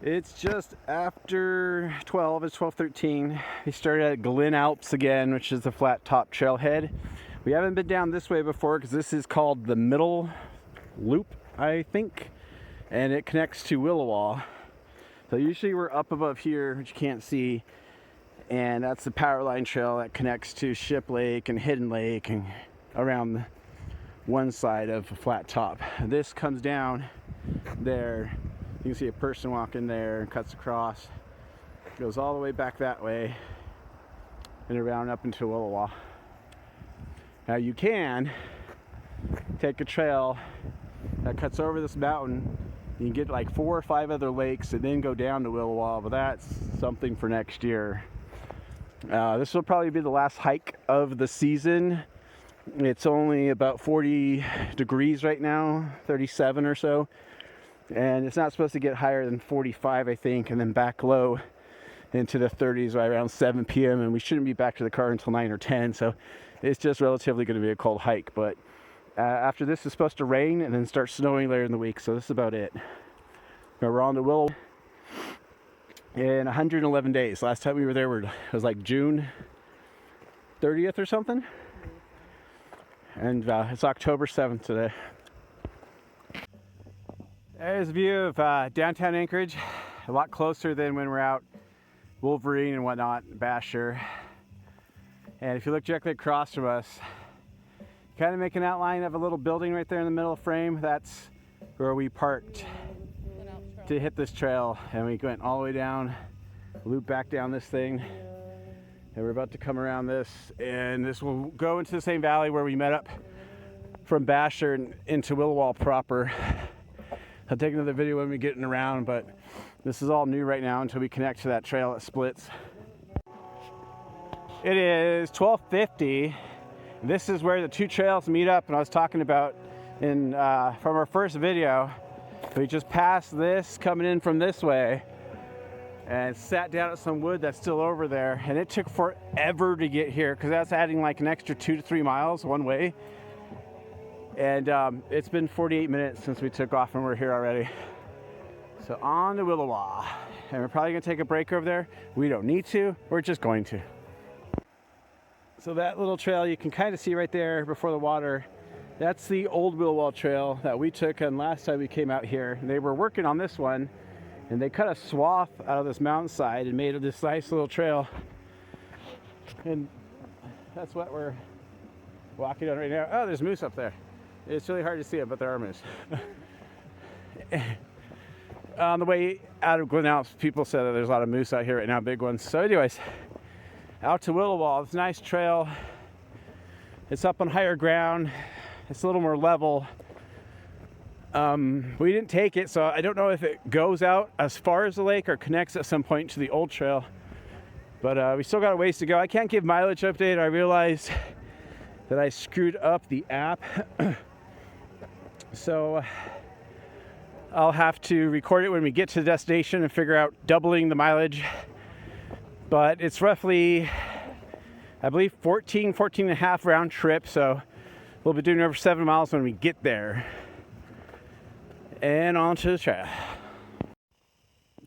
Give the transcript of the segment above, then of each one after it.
It's just after 12, it's 12:13. We started at Glen Alps again, which is the flat top trailhead. We haven't been down this way before because this is called the middle loop, I think, and it connects to Williwaw. So usually we're up above here, which you can't see, and that's the power line trail that connects to Ship Lake and Hidden Lake and around one side of a flat top. This comes down there. You can see a person walking there and cuts across, goes all the way back that way and around up into Williwaw. Now you can take a trail that cuts over this mountain. You can get like 4 or 5 other lakes and then go down to Williwaw, but that's something for next year. This will probably be the last hike of the season. It's only about 40 degrees right now, 37 or so. And it's not supposed to get higher than 45, I think, and then back low into the 30s right around 7 p.m. And we shouldn't be back to the car until 9 or 10. So it's just relatively going to be a cold hike. But after this, it's supposed to rain and then start snowing later in the week. So this is about it. We're on the Willow in 111 days. Last time we were there, it was like June 30th or something. And it's October 7th today. There's a view of downtown Anchorage, a lot closer than when we're out Wolverine and whatnot, Basher. And if you look directly across from us, kind of make an outline of a little building right there in the middle frame. That's where we parked to hit this trail, and we went all the way down, loop back down this thing, and we're about to come around this, and this will go into the same valley where we met up from Basher and into Williwaw proper. I'll take another video when we get around, but this is all new right now until we connect to that trail that splits. It is 12:50. This is where the two trails meet up, and I was talking about from our first video. We just passed this coming in from this way and sat down at some wood that's still over there, and it took forever to get here because that's adding like an extra 2 to 3 miles one way. And it's been 48 minutes since we took off and we're here already. So on to Williwaw. And we're probably gonna take a break over there. We don't need to, we're just going to. So that little trail you can kind of see right there before the water, that's the old Williwaw trail that we took on last time we came out here. And they were working on this one, and they cut a swath out of this mountainside and made this nice little trail. And that's what we're walking on right now. Oh, there's moose up there. It's really hard to see it, but there are moose. On the way out of Glen Alps, people said that there's a lot of moose out here right now, big ones. So anyways, out to Williwaw. It's a nice trail. It's up on higher ground. It's a little more level. We didn't take it, so I don't know if it goes out as far as the lake or connects at some point to the old trail. But we still got a ways to go. I can't give mileage update. I realized that I screwed up the app. So I'll have to record it when we get to the destination and figure out doubling the mileage. But it's roughly, I believe, 14 and a half round trip. So we'll be doing over 7 miles when we get there. And on to the trail.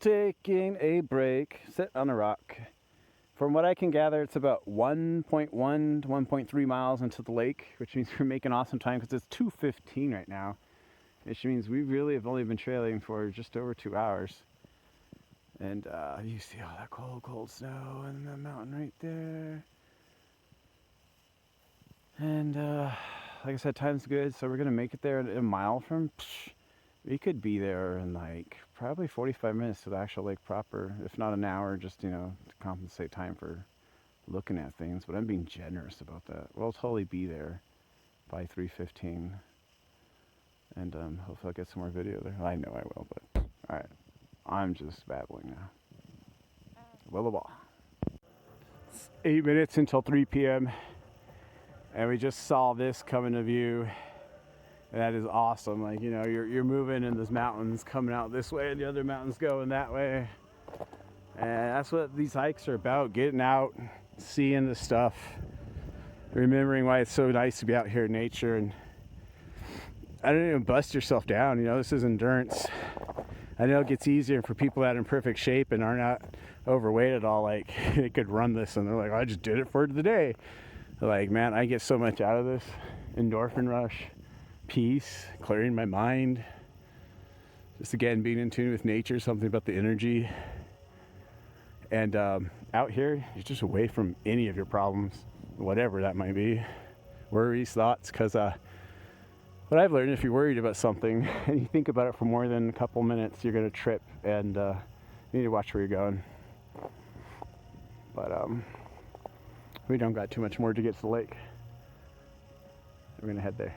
Taking a break, sit on a rock. From what I can gather, it's about 1.1 to 1.3 miles into the lake, which means we're making awesome time because it's 2:15 right now, which means we really have only been trailing for just over 2 hours. And you see all that cold snow and the mountain right there. And like I said, time's good, so we're gonna make it there a mile from. We could be there in like probably 45 minutes to the actual lake proper, if not an hour, just, you know, to compensate time for looking at things. But I'm being generous about that. We'll totally be there by 3:15. And hopefully I'll get some more video there. I know I will, but all right. I'm just babbling now. Williwaw. It's 8 minutes until 3 p.m. And we just saw this come into view. And that is awesome. Like, you know, you're moving and there's mountains coming out this way and the other mountains going that way. And that's what these hikes are about, getting out, seeing the stuff, remembering why it's so nice to be out here in nature. And I don't even bust yourself down, you know, this is endurance. I know it gets easier for people that are in perfect shape and are not overweight at all. Like, they could run this and they're like, I just did it for the day. Like, man, I get so much out of this. Endorphin rush, peace, clearing my mind. Just again, being in tune with nature, something about the energy. And out here, you're just away from any of your problems, whatever that might be. Worries, thoughts, because what I've learned, if you're worried about something and you think about it for more than a couple minutes, you're going to trip, and you need to watch where you're going. But we don't got too much more to get to the lake. We're going to head there.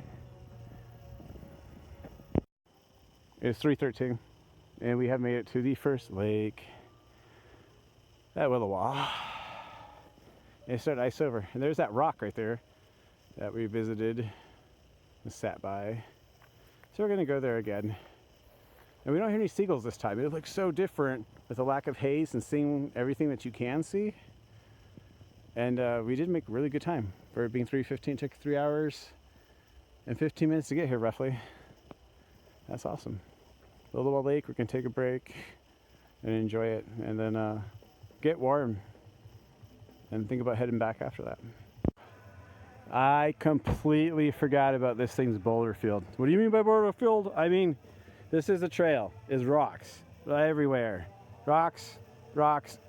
It's 3:13, and we have made it to the first lake at Williwaw. And it started to ice over, and there's that rock right there that we visited and sat by. So we're going to go there again. And we don't hear any seagulls this time. It looks so different with the lack of haze and seeing everything that you can see. And we did make a really good time. For it being 3:15, took 3 hours and 15 minutes to get here roughly. That's awesome. Williwaw Lake, we can take a break and enjoy it, and then get warm and think about heading back after that. I completely forgot about this thing's boulder field. What do you mean by boulder field? I mean, this is a trail, is rocks everywhere. Rocks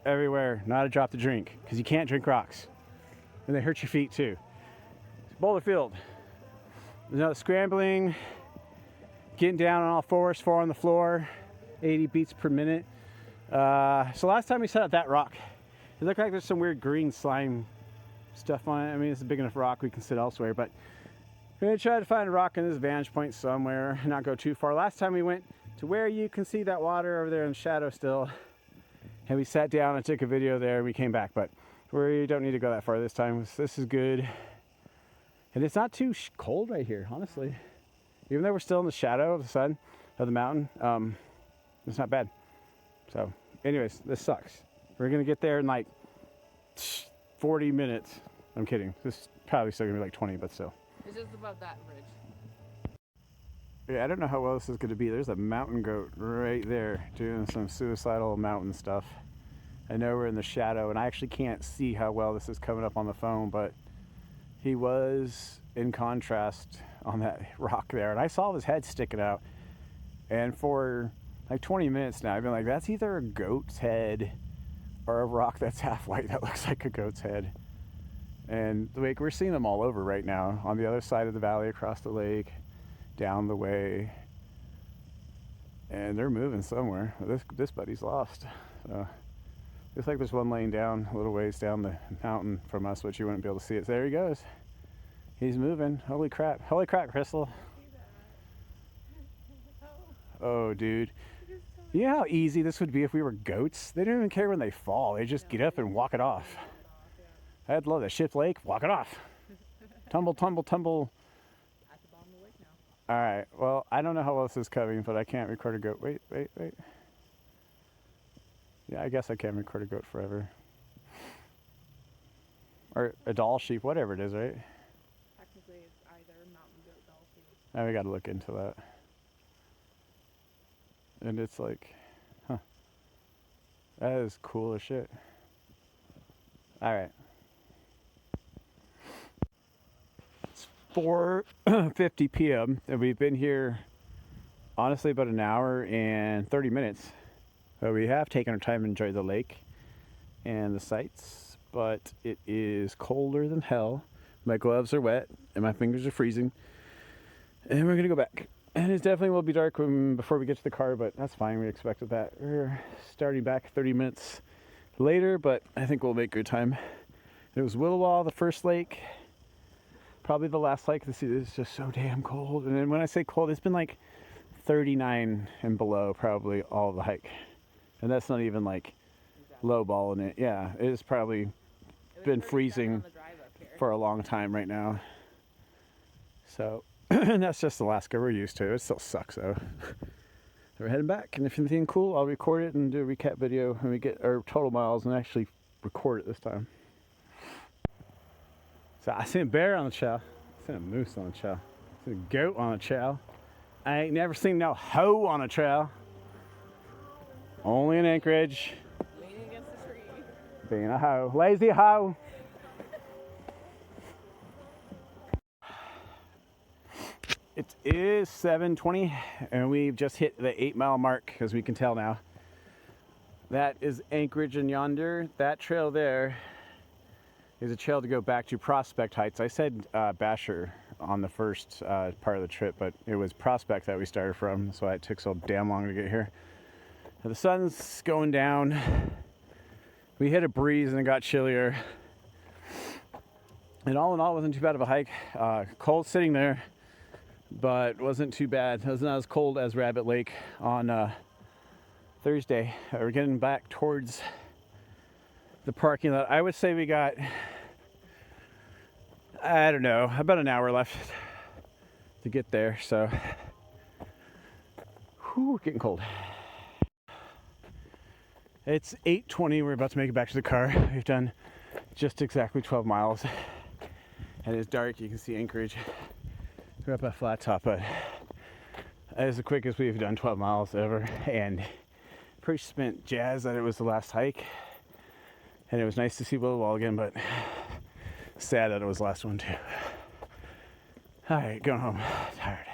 everywhere. Not a drop to drink, because you can't drink rocks. And they hurt your feet too. It's boulder field. There's no scrambling, getting down on all fours, 4 on the floor, 80 beats per minute. So last time we set up that rock, it looked like there's some weird green slime stuff on it. I mean, it's a big enough rock we can sit elsewhere, but we're gonna try to find a rock in this vantage point somewhere and not go too far. Last time we went to where you can see that water over there in the shadow still, and we sat down and took a video there and we came back, but we don't need to go that far this time. This is good. And it's not too cold right here, honestly. Even though we're still in the shadow of the sun, of the mountain, it's not bad. So anyways, this sucks. We're gonna get there in like 40 minutes. I'm kidding. This is probably still gonna be like 20, but still. It's just about that bridge. Yeah, I don't know how well this is gonna be. There's a mountain goat right there doing some suicidal mountain stuff. I know we're in the shadow, and I actually can't see how well this is coming up on the phone, but he was in contrast on that rock there, and I saw his head sticking out. And for like 20 minutes now, I've been like, that's either a goat's head or a rock that's half white that looks like a goat's head. And like, we're seeing them all over right now, on the other side of the valley, across the lake, down the way, and they're moving somewhere. This buddy's lost. So looks like there's one laying down a little ways down the mountain from us, which you wouldn't be able to see it. So there he goes. He's moving. Holy crap, Crystal. Oh, dude. You know how easy this would be if we were goats? They don't even care when they fall. They just get up and walk it off. I'd love that. Ship Lake, walk it off. Tumble, tumble, tumble. At the bottom of the lake now. All right. Well, I don't know how well this is coming, but I can't record a goat. Wait. Yeah, I guess I can record a goat forever. Or a doll sheep, whatever it is, right? Technically, it's either mountain goat, doll sheep. Now we got to look into that. And it's like, huh, that is cool as shit. All right. It's 4:50 p.m. and we've been here, honestly, about an hour and 30 minutes. So we have taken our time to enjoy the lake and the sights, but it is colder than hell. My gloves are wet and my fingers are freezing. And we're gonna go back. And it definitely will be dark before we get to the car, but that's fine. We expected that. We're starting back 30 minutes later, but I think we'll make good time. It was Williwaw, the first lake. Probably the last lake. This is just so damn cold. And then when I say cold, it's been like 39 and below probably all the hike. And that's not even like low balling it. Yeah, it has probably been freezing for a long time right now. So and that's just Alaska. We're used to it. It still sucks though. We're heading back, and if anything cool, I'll record it and do a recap video when we get our total miles and actually record it this time. So I seen a bear on the trail. I seen a moose on the trail. I seen a goat on the trail. I ain't never seen no hoe on a trail. Only in Anchorage. Leaning against the tree. Being a hoe. Lazy hoe. It is 7:20 and we've just hit the 8-mile mark, as we can tell now. That is Anchorage and yonder. That trail there is a trail to go back to Prospect Heights. I said Basher on the first part of the trip, but it was Prospect that we started from. That's why it took so damn long to get here. The sun's going down. We hit a breeze and it got chillier. And all in all, it wasn't too bad of a hike. Cold sitting there, but wasn't too bad. It wasn't as cold as Rabbit Lake on Thursday. We're getting back towards the parking lot. I would say we got, I don't know, about an hour left to get there. So, whew, getting cold. It's 8:20. We're about to make it back to the car. We've done just exactly 12 miles. And it's dark. You can see Anchorage. We're up at Flat Top, but that is the quickest we've done 12 miles ever. And pretty spent jazz that it was the last hike. And it was nice to see Williwaw again, but sad that it was the last one too. All right, going home. Tired.